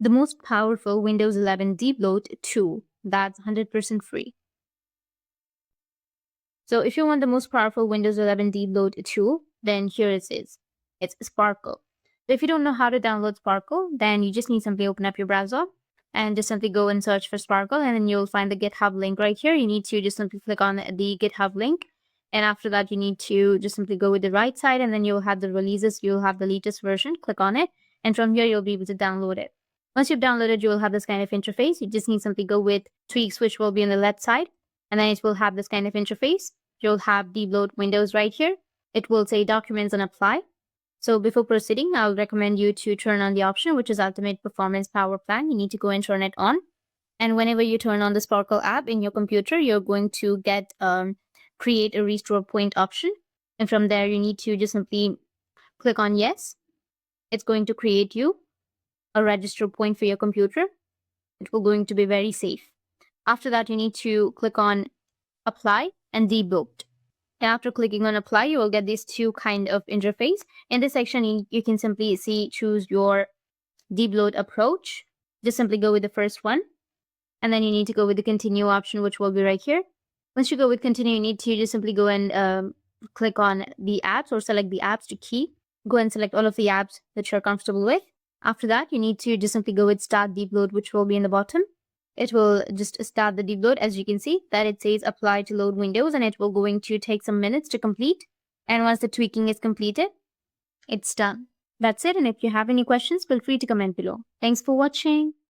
the most powerful Windows 11 Debloat tool that's 100% free. So if you want the most powerful Windows 11 Debloat tool, then here it is. It's Sparkle. So if you don't know how to download Sparkle, then you just need to simply open up your browser and just simply go and search for Sparkle, and then you'll find the GitHub link right here. You need to just simply click on the GitHub link. And after that, you need to just simply go with the right side, and then you'll have the releases. You'll have the latest version. Click on it. And from here, you'll be able to download it. Once you've downloaded, you will have this kind of interface. You just need to simply go with tweaks, which will be on the left side. And then it will have this kind of interface. You'll have Debloat Windows right here. It will say Documents and Apply. So before proceeding, I'll recommend you to turn on the option, which is Ultimate Performance Power Plan. You need to go and turn it on. And whenever you turn on the Sparkle app in your computer, you're going to get create a restore point option. And from there, you need to just simply click on yes. It's going to create you a register point for your computer. It will going to be very safe. After that, you need to click on Apply and Debloat. And after clicking on Apply, you will get these two kind of interface. In this section, you can simply choose your Debloat approach. Just simply go with the first one. And then you need to go with the Continue option, which will be right here. Once you go with Continue, you need to just simply go and click on the apps or select the apps to key. Go and select all of the apps that you're comfortable with. After that, you need to just simply go with Start Debloat, which will be in the bottom. It will just start the Debloat. As you can see that it says apply to load Windows, and it will going to take some minutes to complete. And once the tweaking is completed, it's done. That's it. And if you have any questions, feel free to comment below. Thanks for watching.